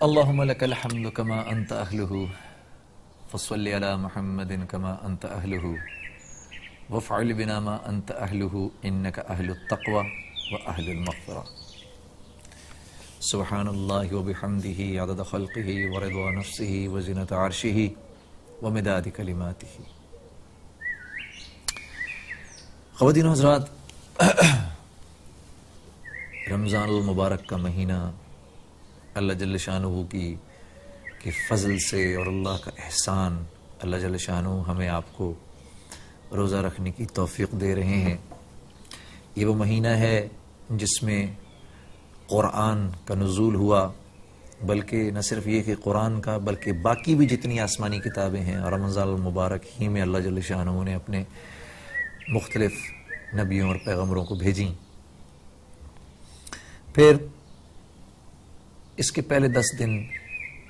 اللهم لك الحمد كما أنت أهله فصل على محمد كما أنت أهله وافعل بنا ما أنت أهله إنك أهل التقوى وأهل المغفرة. سبحان الله وبحمده عدد خلقه ورضا نفسه وزنة عرشه ومداد كلماته. خواتین و حضرات، رمضان المبارک کا مہینہ اللہ جل شانہ کی فضل سے اور اللہ کا احسان، اللہ جل شانہ ہمیں آپ کو روزہ رکھنے کی توفیق دے رہے ہیں۔ یہ وہ مہینہ ہے جس میں قرآن کا نزول ہوا، بلکہ نہ صرف یہ کہ قرآن کا بلکہ باقی بھی جتنی آسمانی کتابیں ہیں، اور رمضان المبارک ہی میں اللہ جل شانہ نے اپنے مختلف نبیوں اور پیغمبروں کو بھیجیں۔ پھر اس کے پہلے 10 دن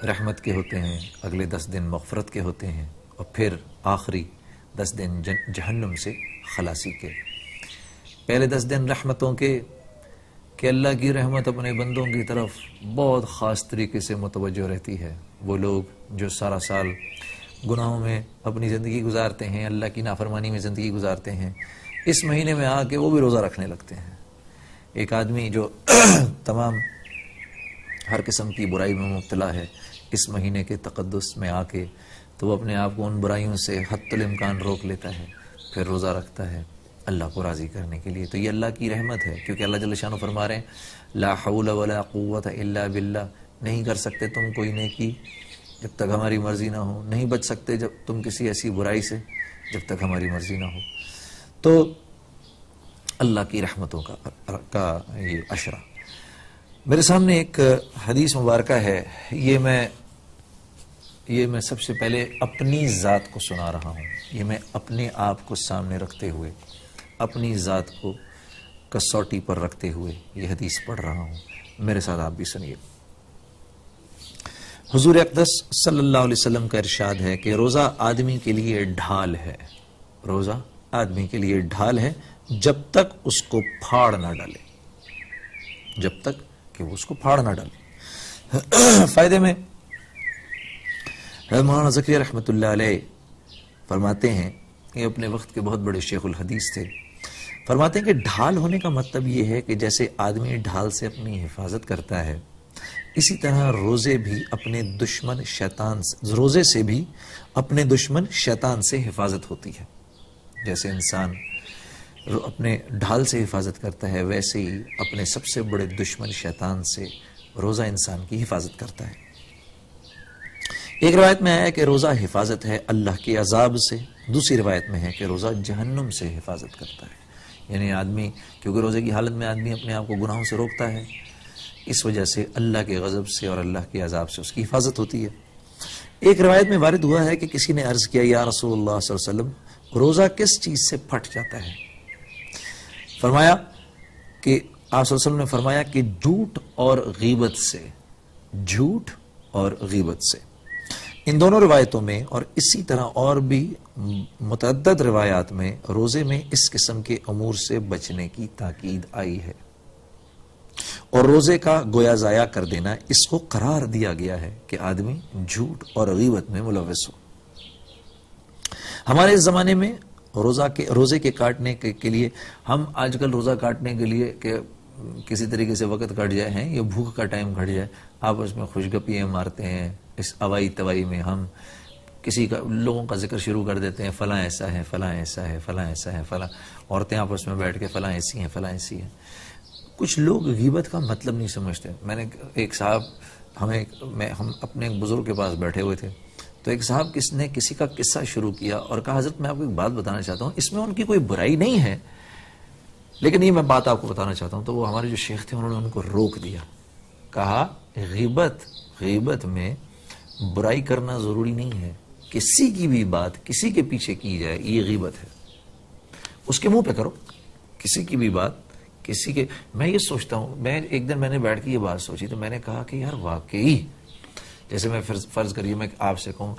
رحمت کے ہوتے ہیں، اگلے 10 دن مغفرت کے ہوتے ہیں، اور پھر آخری 10 دن جہنم سے خلاصی کے۔ پہلے 10 دن رحمتوں کے کہ اللہ کی رحمت اپنے بندوں کی طرف بہت خاص طریقے سے متوجہ رہتی ہے۔ وہ لوگ جو سارا سال گناہوں میں اپنی زندگی گزارتے ہیں، اللہ کی نافرمانی میں زندگی گزارتے ہیں، اس مہینے میں آ کے وہ بھی روزہ رکھنے لگتے ہیں۔ ایک آدمی جو تمام ہر قسم کی برائی میں مبتلا ہے، اس مہینے کے تقدس میں آ کے تو وہ اپنے آپ کو ان برائیوں سے حتی الامکان روک لیتا ہے، پھر روزہ رکھتا ہے اللہ کو راضی کرنے کے لیے۔ تو یہ اللہ کی رحمت ہے، کیونکہ اللہ جل شانہ فرما رہے ہیں لا حول ولا قوت الا باللہ، نہیں کر سکتے تم کوئی نیکی جب تک ہماری مرضی نہ ہو، نہیں بچ سکتے جب تم کسی ایسی برائی سے جب تک ہماری مرضی نہ ہو۔ تو اللہ کی رحمتوں کا یہ عشرہ میرے سامنے ایک حدیث مبارکہ ہے، یہ میں سب سے پہلے اپنی ذات کو سنا رہا ہوں، یہ میں اپنے آپ کو سامنے رکھتے ہوئے، اپنی ذات کو کسوٹی پر رکھتے ہوئے یہ حدیث پڑھ رہا ہوں، میرے ساتھ آپ بھی سنیے۔ حضور اقدس صلی اللہ علیہ وسلم کا ارشاد ہے کہ روزہ آدمی کے لیے ڈھال ہے، روزہ آدمی کے لیے ڈھال ہے جب تک اس کو پھاڑ نہ ڈالے، جب تک کہ وہ اس کو پھاڑ نہ ڈالے۔ فائدے میں مولانا زکریا رحمۃ اللہ علیہ فرماتے ہیں، یہ اپنے وقت کے بہت بڑے شیخ الحدیث تھے، فرماتے ہیں کہ ڈھال ہونے کا مطلب یہ ہے کہ جیسے آدمی ڈھال سے اپنی حفاظت کرتا ہے، اسی طرح روزے بھی اپنے دشمن شیطان سے، روزے سے بھی اپنے دشمن شیطان سے حفاظت ہوتی ہے۔ جیسے انسان اپنے ڈھال سے حفاظت کرتا ہے، ویسے ہی اپنے سب سے بڑے دشمن شیطان سے روزہ انسان کی حفاظت کرتا ہے۔ ایک روایت میں آیا کہ روزہ حفاظت ہے اللہ کے عذاب سے، دوسری روایت میں ہے کہ روزہ جہنم سے حفاظت کرتا ہے۔ یعنی آدمی، کیونکہ روزے کی حالت میں آدمی اپنے آپ کو گناہوں سے روکتا ہے، اس وجہ سے اللہ کے غضب سے اور اللہ کے عذاب سے اس کی حفاظت ہوتی ہے۔ ایک روایت میں وارد ہوا ہے کہ کسی نے عرض کیا یا رسول اللہ صلی اللہ علیہ وسلم، روزہ کس چیز سے پھٹ جاتا ہے؟ فرمایا کہ آپ صلی اللہ علیہ وسلم نے فرمایا کہ جھوٹ اور غیبت سے، جھوٹ اور غیبت سے۔ ان دونوں روایتوں میں اور اسی طرح اور بھی متعدد روایات میں روزے میں اس قسم کے امور سے بچنے کی تاکید آئی ہے، اور روزے کا گویا ضائع کر دینا اس کو قرار دیا گیا ہے کہ آدمی جھوٹ اور غیبت میں ملوث ہو۔ ہمارے اس زمانے میں روزے کے کاٹنے کے لیے، ہم آج کل روزہ کاٹنے کے لیے کہ کسی طریقے سے وقت کٹ جائے ہیں، یہ بھوک کا ٹائم کٹ جائے، آپس میں خوشگپیاں مارتے ہیں، اس اوائی توائی میں ہم کسی کا لوگوں کا ذکر شروع کر دیتے ہیں، فلاں ایسا ہے، فلاں ایسا ہے، فلاں ایسا ہے، فلاں عورتیں آپس میں بیٹھ کے فلاں ایسی ہیں، فلاں ایسی ہیں۔ کچھ لوگ غیبت کا مطلب نہیں سمجھتے۔ میں نے ایک صاحب، ہم اپنے ایک بزرگ کے پاس بیٹھے ہوئے تھے، تو ایک صاحب نے کسی کا قصہ شروع کیا اور کہا حضرت میں آپ کو ایک بات بتانا چاہتا ہوں، اس میں ان کی کوئی برائی نہیں ہے، لیکن یہ میں بات آپ کو بتانا چاہتا ہوں۔ تو وہ ہمارے جو شیخ تھے انہوں نے ان کو روک دیا، کہا غیبت میں برائی کرنا ضروری نہیں ہے، کسی کی بھی بات کسی کے پیچھے کی جائے یہ غیبت ہے، اس کے منہ پہ کرو، کسی کی بھی بات کسی کے۔ میں یہ سوچتا ہوں، ایک دن میں نے بیٹھ کے یہ بات سوچی تو میں نے کہا کہ یار واقعی، جیسے میں فرض کریے میں آپ سے کہوں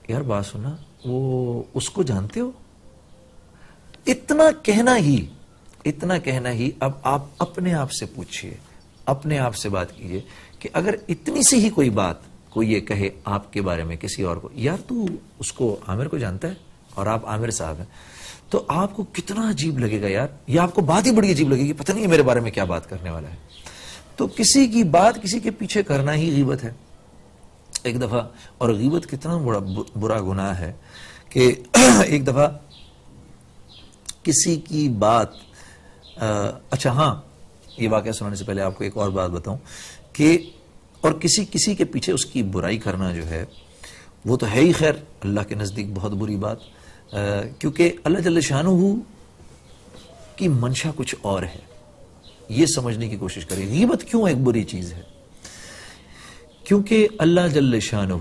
یار بات سنا، وہ اس کو جانتے ہو، اتنا کہنا ہی اب آپ اپنے آپ سے پوچھئے اپنے آپ سے بات کیجئے کہ اگر اتنی سی ہی کوئی بات کوئی یہ کہے آپ کے بارے میں کسی اور کو، یار تو اس کو عامر کو جانتا ہے اور آپ عامر صاحب ہیں، تو آپ کو کتنا عجیب لگے گا یار، یہ آپ کو بات ہی بڑی عجیب لگے گی، پتہ نہیں میرے بارے میں کیا بات کرنے والا ہے۔ تو کسی کی بات کسی کے پیچھے کرنا ہی غیبت ہے ایک دفعہ۔ اور غیبت کتنا برا گناہ ہے کہ ایک دفعہ کسی کی بات اچھا ہاں، یہ واقعہ سنانے سے پہلے آپ کو ایک اور بات بتاؤں کہ اور کسی کے پیچھے اس کی برائی کرنا جو ہے وہ تو ہے ہی خیر اللہ کے نزدیک بہت بری بات، کیونکہ اللہ جل شانہ کی منشا کچھ اور ہے، یہ سمجھنے کی کوشش کریں غیبت کیوں ایک بری چیز ہے۔ کیونکہ اللہ جل شانہ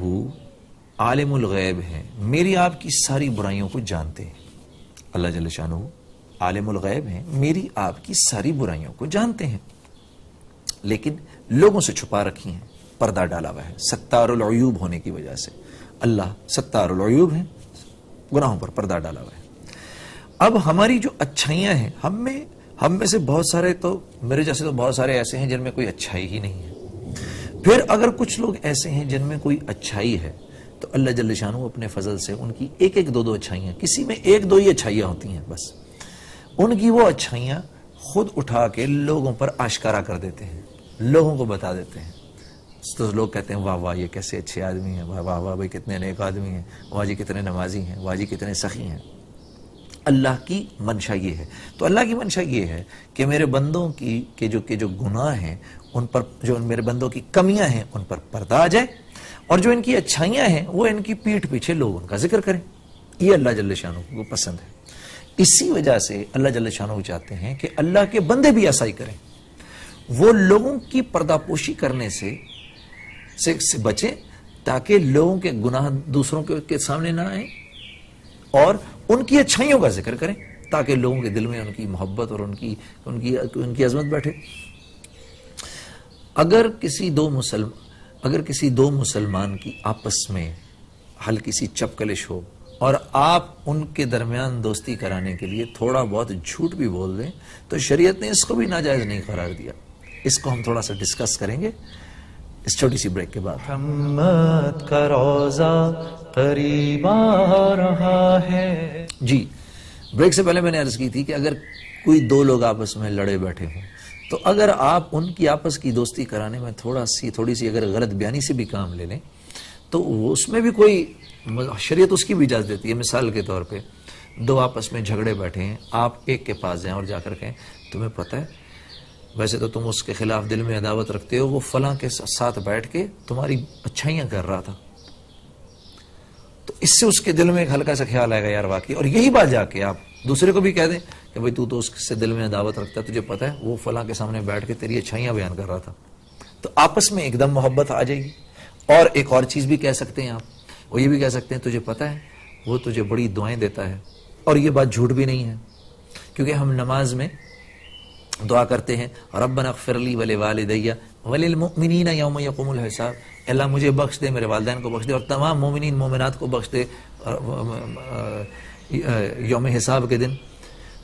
عالم الغیب ہیں، میری آپ کی ساری برائیوں کو جانتے ہیں۔ اللہ جل شانہ عالم الغیب ہیں، میری آپ کی ساری برائیوں کو جانتے ہیں، لیکن لوگوں سے چھپا رکھی ہیں، پردہ ڈالا ہوا ہے ستار العیوب ہونے کی وجہ سے۔ اللہ ستار العیوب ہیں، گناہوں پر پردہ ڈالا ہوا ہے۔ اب ہماری جو اچھائیاں ہیں، ہم میں سے بہت سارے، تو میرے جیسے تو بہت سارے ایسے ہیں جن میں کوئی اچھائی ہی نہیں ہے، پھر اگر کچھ لوگ ایسے ہیں جن میں کوئی اچھائی ہے تو اللہ جل شانہ اپنے فضل سے ان کی ایک ایک دو اچھائیاں، کسی میں ایک دو ہی اچھائیاں ہوتی ہیں بس، ان کی وہ اچھائیاں خود اٹھا کے لوگوں پر آشکارا کر دیتے ہیں، لوگوں کو بتا دیتے ہیں، تو لوگ کہتے ہیں واہ واہ یہ کیسے اچھے آدمی ہیں، واہ واہ بھائی کتنے نیک آدمی ہیں، واہ جی کتنے نمازی ہیں، واہ جی کتنے سخی ہیں۔ اللہ کی منشا یہ ہے، تو اللہ کی منشا یہ ہے کہ میرے بندوں کی جو گناہ ہیں ان پر، جو میرے بندوں کی کمیاں ہیں ان پر پردہ آ جائے، اور جو ان کی اچھائیاں ہیں وہ ان کی پیٹھ پیچھے لوگ ان کا ذکر کریں۔ یہ اللہ جل شانہ کو پسند ہے، اسی وجہ سے اللہ جل شانہ چاہتے ہیں کہ اللہ کے بندے بھی ایسا ہی کریں، وہ لوگوں کی پردہ پوشی کرنے سے بچیں تاکہ لوگوں کے گناہ دوسروں کے سامنے نہ آئیں، اور ان کی اچھائیوں کا ذکر کریں تاکہ لوگوں کے دل میں ان کی محبت اور ان کی عظمت بیٹھے۔ اگر کسی دو مسلمان کی آپس میں ہلکی سی چپکلش ہو اور آپ ان کے درمیان دوستی کرانے کے لیے تھوڑا بہت جھوٹ بھی بول دیں تو شریعت نے اس کو بھی ناجائز نہیں قرار دیا۔ اس کو ہم تھوڑا سا ڈسکس کریں گے اس چھوٹی سی بریک کے بعد۔ محمد کا روزہ قریب آ رہا ہے۔ جی، بریک سے پہلے میں نے عرض کی تھی کہ اگر کوئی دو لوگ آپس میں لڑے بیٹھے ہوں تو اگر آپ ان کی آپس کی دوستی کرانے میں تھوڑی سی اگر غلط بیانی سے بھی کام لے لیں تو اس میں بھی کوئی، شریعت اس کی بھی اجازت دیتی ہے۔ مثال کے طور پہ دو آپس میں جھگڑے بیٹھے ہیں، آپ ایک کے پاس جائیں اور جا کر کہیں تمہیں پتہ ہے ویسے تو تم اس کے خلاف دل میں عداوت رکھتے ہو، وہ فلاں کے ساتھ بیٹھ کے تمہاری اچھائیاں کر رہا تھا، تو اس سے اس کے دل میں ایک ہلکا سا خیال آئے گا یار واقعی، اور یہی بات جا کے آپ دوسرے کو بھی کہہ دیں کہ بھئی تو اس سے دل میں عداوت رکھتا ہے، تجھے پتہ ہے وہ فلاں کے سامنے بیٹھ کے تیری اچھائیاں بیان کر رہا تھا، تو آپس میں ایک دم محبت آ جائے گی۔ اور ایک اور چیز بھی کہہ سکتے ہیں آپ، وہ یہ بھی کہہ سکتے ہیں تجھے پتہ ہے وہ تجھے بڑی دعائیں دیتا ہے، اور یہ بات جھوٹ بھی نہیں ہے، کیونکہ ہم نماز میں دعا کرتے ہیں ربنا اغفر لی ولوالدی وللمؤمنین یوم یقوم الحساب، اللہ مجھے بخش دے، میرے والدین کو بخش دے، اور تمام مومنین مومنات کو بخش دے یوم حساب کے دن۔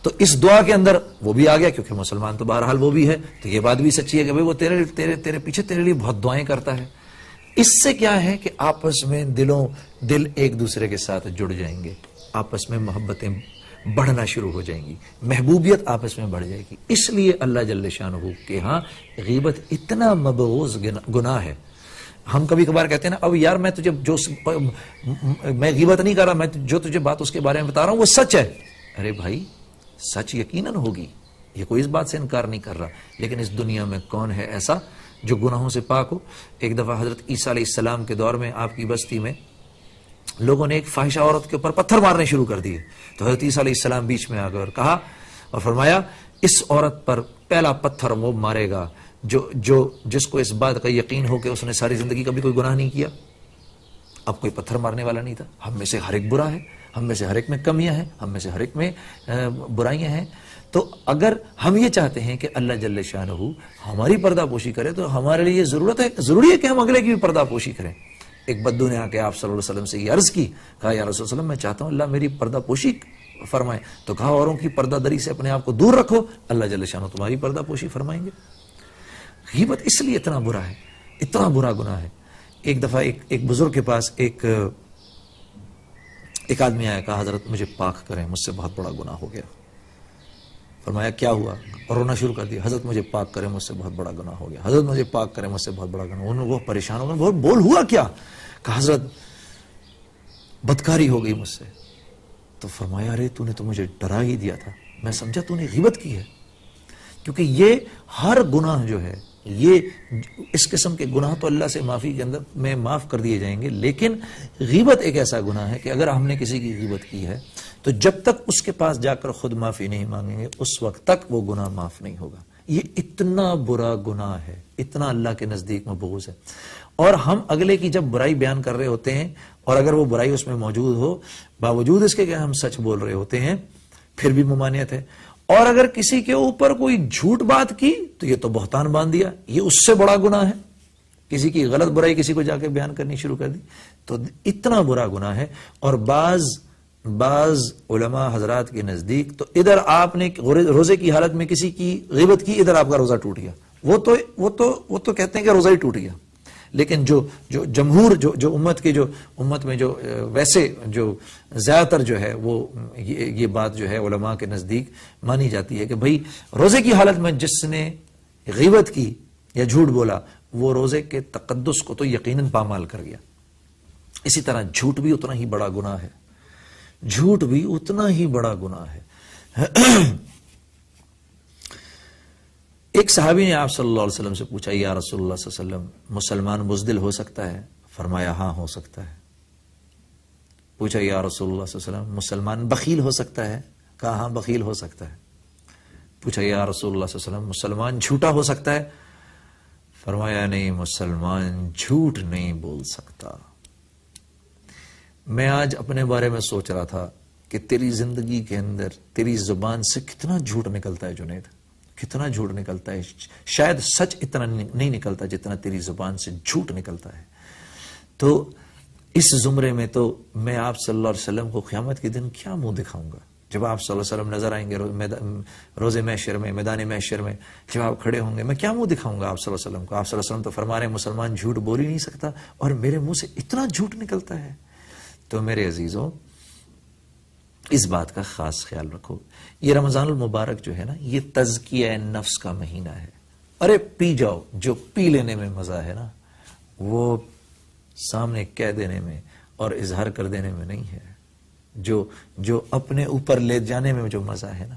تو اس دعا کے اندر وہ بھی آ گیا، کیونکہ مسلمان تو بہرحال وہ بھی ہے، تو یہ بات بھی سچی ہے کہ وہ تیرے پیچھے تیرے لیے بہت دعائیں کرتا ہے۔ اس سے کیا ہے کہ آپس میں دل ایک دوسرے کے ساتھ جڑ جائیں گے، آپس میں محبتیں بڑھنا شروع ہو جائیں گی، محبوبیت آپس میں بڑھ جائے گی۔ اس لیے اللہ جل شانہ کے ہاں غیبت اتنا مبغوض گناہ ہے۔ ہم کبھی کبھار کہتے ہیں نا اب یار میں غیبت نہیں کر رہا، میں جو تجھے بات اس کے بارے میں بتا رہا ہوں وہ سچ ہے۔ ارے بھائی سچ یقیناً ہوگی، یہ کوئی اس بات سے انکار نہیں کر رہا، لیکن اس دنیا میں کون ہے ایسا جو گناہوں سے پاک ہو؟ ایک دفعہ حضرت عیسیٰ علیہ السلام کے دور میں آپ کی بستی میں لوگوں نے ایک فاحشہ عورت کے اوپر پتھر مارنے شروع کر دیے، تو حضرت عیسیٰ علیہ السلام بیچ میں آ گئے اور کہا اور فرمایا اس عورت پر پہلا پتھر وہ مارے گا جس کو اس بات کا یقین ہو کہ اس نے ساری زندگی کبھی کوئی گناہ نہیں کیا۔ اب کوئی پتھر مارنے والا نہیں تھا۔ ہم میں سے ہر ایک برا ہے، ہم میں سے ہر ایک میں کمیاں ہیں، ہم میں سے ہر ایک میں برائیاں ہیں۔ تو اگر ہم یہ چاہتے ہیں کہ اللہ جل شانہ ہماری پردہ پوشی کرے تو ہمارے لیے ضروری ہے کہ ہم اگلے کی بھی پردہ پوشی کریں۔ ایک بدو نے آ کے آپ صلی اللہ علیہ وسلم سے یہ عرض کی، کہا یا رسول اللہ علیہ وسلم میں چاہتا ہوں اللہ میری پردہ پوشی فرمائے، تو کہا اوروں کی پردہ دری سے اپنے آپ کو دور رکھو، اللہ جل شانہ تمہاری پردہ پوشی فرمائیں گے۔ غیبت اس لیے اتنا برا ہے، اتنا برا گناہ ہے. ایک دفعہ ایک بزرگ کے پاس ایک آدمی آیا، کہا حضرت مجھے پاک کریں، مجھ سے بہت بڑا گناہ ہو گیا. فرمایا کیا ہوا؟ اور رونا شروع کر دیا. حضرت مجھے پاک کریں، مجھ سے بہت بڑا گناہ ہو گیا. حضرت مجھے پاک کریں، مجھ سے بہت بڑا گناہ. وہ پریشان ہو گئے، بول ہوا کیا؟ کہا حضرت بدکاری ہو گئی مجھ سے. تو فرمایا ارے تو نے تو مجھے ڈرا ہی دیا تھا، میں سمجھا تو نے غیبت کی ہے. کیونکہ یہ ہر گناہ جو ہے، یہ اس قسم کے گناہ تو اللہ سے معافی کے اندر میں معاف کر دیے جائیں گے، لیکن غیبت ایک ایسا گناہ ہے کہ اگر ہم نے کسی کی غیبت کی ہے تو جب تک اس کے پاس جا کر خود معافی نہیں مانگیں گے اس وقت تک وہ گناہ معاف نہیں ہوگا. یہ اتنا برا گناہ ہے، اتنا اللہ کے نزدیک مبغوض ہے. اور ہم اگلے کی جب برائی بیان کر رہے ہوتے ہیں اور اگر وہ برائی اس میں موجود ہو، باوجود اس کے کہ ہم سچ بول رہے ہوتے ہیں، پھر بھی ممانعت ہے. اور اگر کسی کے اوپر کوئی جھوٹ بات کی تو یہ تو بہتان باندھ دیا، یہ اس سے بڑا گناہ ہے. کسی کی غلط برائی کسی کو جا کے بیان کرنی شروع کر دی تو اتنا برا گناہ ہے. اور بعض علماء حضرات کے نزدیک تو ادھر آپ نے روزے کی حالت میں کسی کی غیبت کی، ادھر آپ کا روزہ ٹوٹ گیا. وہ تو کہتے ہیں کہ روزہ ہی ٹوٹ گیا. لیکن جو جمہور جو امت میں جو ویسے جو زیادہ تر جو ہے وہ یہ بات جو ہے علماء کے نزدیک مانی جاتی ہے کہ بھئی روزے کی حالت میں جس نے غیبت کی یا جھوٹ بولا وہ روزے کے تقدس کو تو یقیناً پامال کر گیا. اسی طرح جھوٹ بھی اتنا ہی بڑا گناہ ہے، جھوٹ بھی اتنا ہی بڑا گناہ ہے. ایک صحابی نے آپ صلی اللہ علیہ وسلم سے پوچھا یا رسول اللہ صلی اللہ علیہ وسلم مسلمان بزدل ہو سکتا ہے؟ فرمایا ہاں ہو سکتا ہے. پوچھا یا رسول اللہ صلی اللہ علیہ وسلم مسلمان بخیل ہو سکتا ہے؟ کہا ہاں بخیل ہو سکتا ہے. پوچھا یا رسول اللہ صلی اللہ علیہ وسلم مسلمان جھوٹا ہو سکتا ہے؟ فرمایا نہیں، مسلمان جھوٹ نہیں بول سکتا. میں آج اپنے بارے میں سوچ رہا تھا کہ تیری زندگی کے اندر تیری زبان سے کتنا جھوٹ نکلتا ہے جنید، کتنا جھوٹ نکلتا ہے. شاید سچ اتنا نہیں نکلتا جتنا تیری زبان سے جھوٹ نکلتا ہے. تو اس زمرے میں تو میں آپ صلی اللہ علیہ وسلم کو قیامت کے دن کیا منہ دکھاؤں گا؟ جب آپ صلی اللہ علیہ وسلم نظر آئیں گے روز محشر میں، میدان محشر میں جب آپ کھڑے ہوں گے، میں کیا منہ دکھاؤں گا آپ صلی اللہ علیہ وسلم کو؟ آپ صلی اللہ علیہ وسلم تو فرما رہے ہیں مسلمان جھوٹ بول ہی نہیں سکتا اور میرے منہ سے اتنا جھوٹ نکلتا ہے. تو میرے عزیزوں اس بات کا خاص خیال رکھو. یہ رمضان المبارک جو ہے نا، یہ تزکیہ نفس کا مہینہ ہے. ارے پی جاؤ، جو پی لینے میں مزہ ہے نا وہ سامنے کہہ دینے میں اور اظہار کر دینے میں نہیں ہے. جو اپنے اوپر لے جانے میں جو مزہ ہے نا،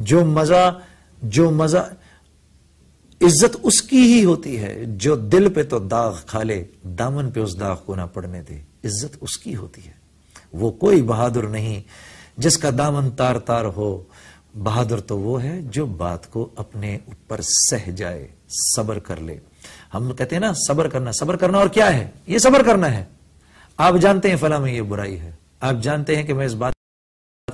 جو مزہ عزت اس کی ہی ہوتی ہے جو دل پہ تو داغ کھا لے دامن پہ اس داغ کو نہ پڑنے دے. عزت اس کی ہوتی ہے. وہ کوئی بہادر نہیں جس کا دامن تار تار ہو. بہادر تو وہ ہے جو بات کو اپنے اوپر سہ جائے، صبر کر لے. ہم کہتے ہیں نا صبر کرنا اور کیا ہے؟ یہ صبر کرنا ہے. آپ جانتے ہیں فلاں میں یہ برائی ہے، آپ جانتے ہیں کہ میں اس بات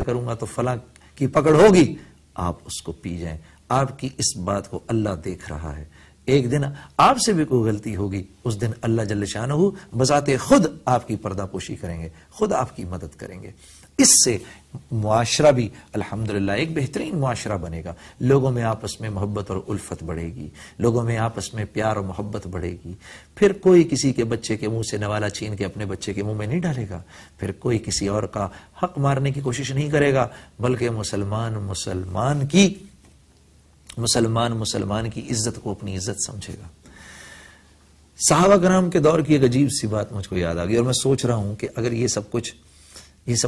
کروں گا تو فلاں کی پکڑ ہوگی، آپ اس کو پی جائیں. آپ کی اس بات کو اللہ دیکھ رہا ہے. ایک دن آپ سے بھی کوئی غلطی ہوگی، اس دن اللہ جل شانہ بذات خود آپ کی پردہ پوشی کریں گے، خود آپ کی مدد کریں گے. اس سے معاشرہ بھی الحمدللہ ایک بہترین معاشرہ بنے گا. لوگوں میں آپس میں محبت اور الفت بڑھے گی، لوگوں میں آپس میں پیار اور محبت بڑھے گی. پھر کوئی کسی کے بچے کے منہ سے نوالا چھین کے اپنے بچے کے منہ میں نہیں ڈالے گا. پھر کوئی کسی اور کا حق مارنے کی کوشش نہیں کرے گا، بلکہ مسلمان کی عزت کو اپنی عزت سمجھے گا. صحابہ کرام کے دور کی ایک عجیب سی بات مجھ کو یاد آ گئی اور میں سوچ رہا ہوں کہ اگر یہ سب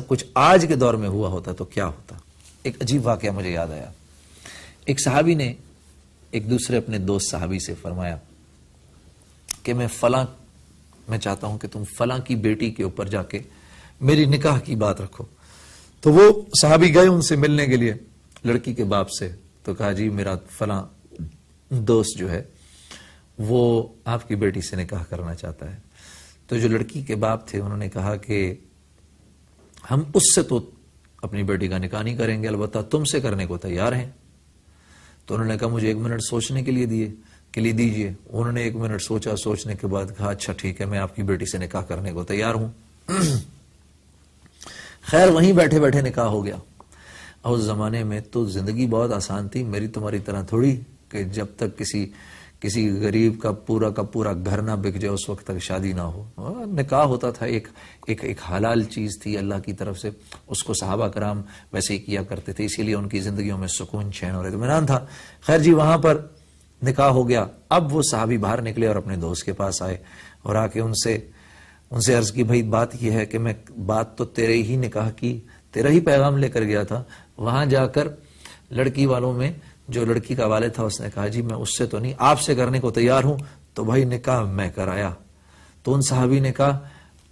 کچھ آج کے دور میں ہوا ہوتا تو کیا ہوتا. ایک عجیب واقعہ مجھے یاد آیا. ایک صحابی نے ایک دوسرے اپنے دوست صحابی سے فرمایا کہ میں چاہتا ہوں کہ تم فلاں کی بیٹی کے اوپر جا کے میری نکاح کی بات رکھو. تو وہ صحابی گئے ان سے ملنے کے لیے لڑکی کے باپ سے. تو کہا جی میرا فلاں دوست جو ہے وہ آپ کی بیٹی سے نکاح کرنا چاہتا ہے. تو جو لڑکی کے باپ تھے انہوں نے کہا کہ ہم اس سے تو اپنی بیٹی کا نکاح نہیں کریں گے، البتہ تم سے کرنے کو تیار ہیں. تو انہوں نے کہا مجھے 1 منٹ سوچنے کے لیے دیجئے. انہوں نے 1 منٹ سوچا، سوچنے کے بعد کہا اچھا ٹھیک ہے میں آپ کی بیٹی سے نکاح کرنے کو تیار ہوں. خیر وہیں بیٹھے بیٹھے نکاح ہو گیا. اس زمانے میں تو زندگی بہت آسان تھی، میری تمہاری طرح تھوڑی کہ جب تک کسی غریب کا پورا گھر نہ بک جائے اس وقت تک شادی نہ ہو. نکاح ہوتا تھا ایک حلال چیز تھی اللہ کی طرف سے, اس کو صحابہ کرام ویسے ہی کیا کرتے تھے, اسی لیے ان کی زندگیوں میں سکون چین اور اطمینان تھا. خیر جی, وہاں پر نکاح ہو گیا. اب وہ صحابی باہر نکلے اور اپنے دوست کے پاس آئے اور آ کے ان سے عرض کی, بھائی بات یہ ہے کہ میں بات تو تیرے ہی نکاح کی, تیرا ہی پیغام لے کر گیا تھا. وہاں جا کر لڑکی والوں میں جو لڑکی کا والد تھا اس نے کہا, جی میں اس سے تو نہیں, آپ سے کرنے کو تیار ہوں. تو بھائی نکاح میں کرایا. تو ان صحابی نے کہا,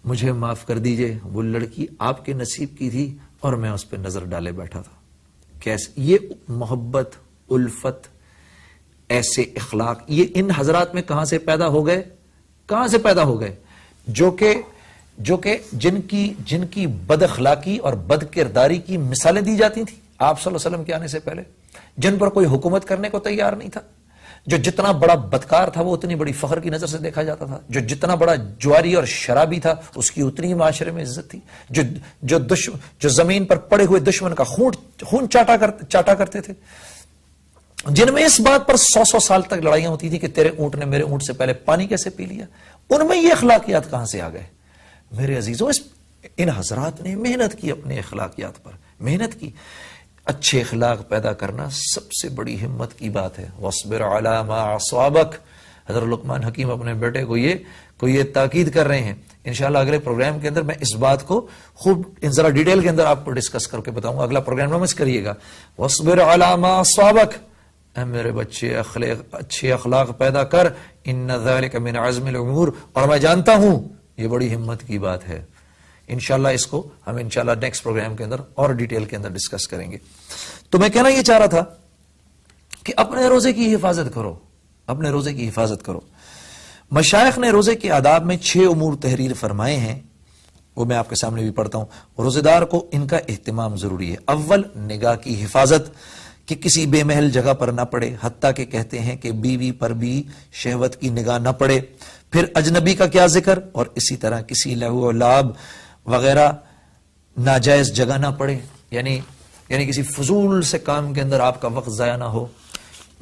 مجھے معاف کر دیجئے, وہ لڑکی آپ کے نصیب کی تھی اور میں اس پہ نظر ڈالے بیٹھا تھا. کیسے یہ محبت, الفت, ایسے اخلاق, یہ ان حضرات میں کہاں سے پیدا ہو گئے؟ کہاں سے پیدا ہو گئے؟ جو کہ جن کی بد اخلاقی اور بد کرداری کی مثالیں دی جاتی تھیں آپ صلی اللہ علیہ وسلم کے آنے سے پہلے, جن پر کوئی حکومت کرنے کو تیار نہیں تھا, جو جتنا بڑا بدکار تھا وہ اتنی بڑی فخر کی نظر سے دیکھا جاتا تھا, جو جتنا بڑا جواری اور شرابی تھا اس کی اتنی ہی معاشرے میں عزت تھی, جو زمین پر پڑے ہوئے دشمن کا خون چاٹا کرتے تھے, جن میں اس بات پر 100 سال تک لڑائیاں ہوتی تھی کہ تیرے اونٹ نے میرے اونٹ سے پہلے پانی کیسے پی لیا, ان میں یہ اخلاقیات کہاں سے آ گئے؟ میرے عزیزوں, ان حضرات نے محنت کی, اپنے اخلاقیات پر محنت کی. اچھے اخلاق پیدا کرنا سب سے بڑی ہمت کی بات ہے. وَاصْبِرْ عَلَى مَا أَصَابَكَ, حضرت لقمان حکیم اپنے بیٹے کو یہ تاکید کر رہے ہیں. انشاءاللہ اگلے پروگرام کے اندر میں اس بات کو خوب ذرا ڈیٹیل کے اندر آپ کو ڈسکس کر کے بتاؤں گا. اگلا پروگرام نہ مس کریے گا. وَاصْبِرْ عَلَى مَا أَصَابَكَ, اے میرے بچے اچھے اخلاق پیدا کر. ان ذلک من عزم الامور, اور میں جانتا ہوں یہ بڑی ہمت کی بات ہے. انشاءاللہ اس کو ہم انشاءاللہ نیکسٹ پروگرام کے اندر اور ڈیٹیل کے اندر ڈسکس کریں گے. تو میں کہنا یہ چاہ رہا تھا کہ اپنے روزے کی حفاظت کرو, اپنے روزے کی حفاظت کرو. مشائخ نے روزے کے آداب میں 6 امور تحریر فرمائے ہیں, وہ میں آپ کے سامنے بھی پڑھتا ہوں. روزے دار کو ان کا اہتمام ضروری ہے. اول, نگاہ کی حفاظت, کہ کسی بے محل جگہ پر نہ پڑے, حتیٰ کہ کہتے ہیں کہ بیوی پر بھی شہوت کی نگاہ نہ پڑے. پھر اجنبی کا کیا ذکر, اور اسی طرح کسی لہو و لعب وغیرہ ناجائز جگہ نہ پڑے, یعنی کسی فضول سے کام کے اندر آپ کا وقت ضائع نہ ہو.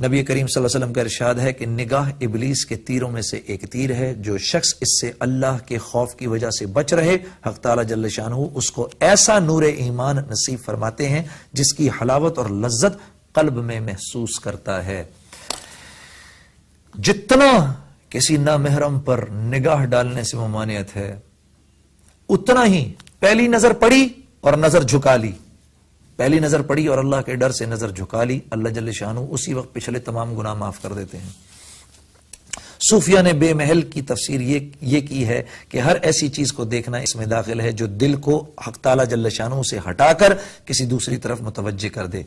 نبی کریم صلی اللہ علیہ وسلم کا ارشاد ہے کہ نگاہ ابلیس کے تیروں میں سے ایک تیر ہے. جو شخص اس سے اللہ کے خوف کی وجہ سے بچ رہے, حق تعالی جل شانہ اس کو ایسا نور ایمان نصیب فرماتے ہیں جس کی حلاوت اور لذت قلب میں محسوس کرتا ہے. جتنا کسی نامحرم پر نگاہ ڈالنے سے ممانعت ہے, اتنا ہی پہلی نظر پڑی اور نظر جھکا لی, پہلی نظر پڑی اور اللہ کے ڈر سے نظر جھکا لی, اللہ جل شانہ اسی وقت پچھلے تمام گناہ معاف کر دیتے ہیں. صوفیہ نے بے محل کی تفسیر یہ کی ہے کہ ہر ایسی چیز کو دیکھنا اس میں داخل ہے جو دل کو حق تعالی جل شانہ سے ہٹا کر کسی دوسری طرف متوجہ کر دے.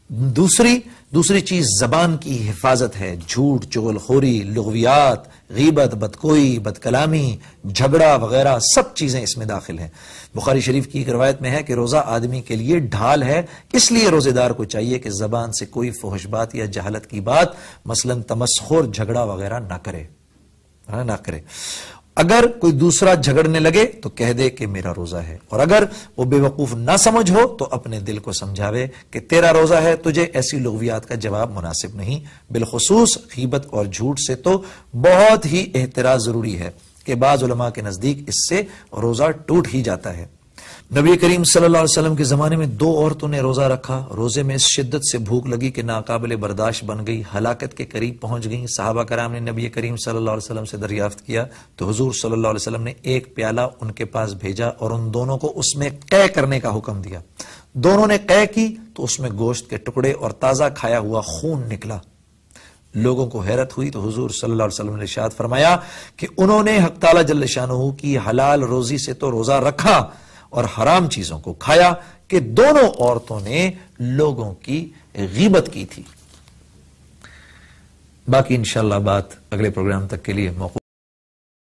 دوسری چیز زبان کی حفاظت ہے. جھوٹ, چغل خوری, لغویات, غیبت, بدکوئی, بد کلامی, جھگڑا وغیرہ سب چیزیں اس میں داخل ہیں. بخاری شریف کی ایک روایت میں ہے کہ روزہ آدمی کے لیے ڈھال ہے, اس لیے روزے دار کو چاہیے کہ زبان سے کوئی فحش بات یا جہالت کی بات, مثلا تمسخر, جھگڑا وغیرہ نہ کرے. اگر کوئی دوسرا جھگڑنے لگے تو کہہ دے کہ میرا روزہ ہے, اور اگر وہ بے وقوف نہ سمجھ ہو تو اپنے دل کو سمجھاوے کہ تیرا روزہ ہے, تجھے ایسی لغویات کا جواب مناسب نہیں. بالخصوص غیبت اور جھوٹ سے تو بہت ہی احتراز ضروری ہے کہ بعض علماء کے نزدیک اس سے روزہ ٹوٹ ہی جاتا ہے. نبی کریم صلی اللہ علیہ وسلم کے زمانے میں 2 عورتوں نے روزہ رکھا. روزے میں اس شدت سے بھوک لگی کہ ناقابل برداشت بن گئی, ہلاکت کے قریب پہنچ گئیں. صحابہ کرام نے نبی کریم صلی اللہ علیہ وسلم سے دریافت کیا تو حضور صلی اللہ علیہ وسلم نے ایک پیالہ ان کے پاس بھیجا اور ان دونوں کو اس میں قے کرنے کا حکم دیا. دونوں نے قے کی تو اس میں گوشت کے ٹکڑے اور تازہ کھایا ہوا خون نکلا. لوگوں کو حیرت ہوئی تو حضور صلی اللہ علیہ وسلم نے ارشاد فرمایا کہ انہوں نے حق تعالی جل شانہ کی حلال روزی سے تو روزہ رکھا اور حرام چیزوں کو کھایا کہ دونوں عورتوں نے لوگوں کی غیبت کی تھی. باقی انشاءاللہ بات اگلے پروگرام تک کے لیے موقع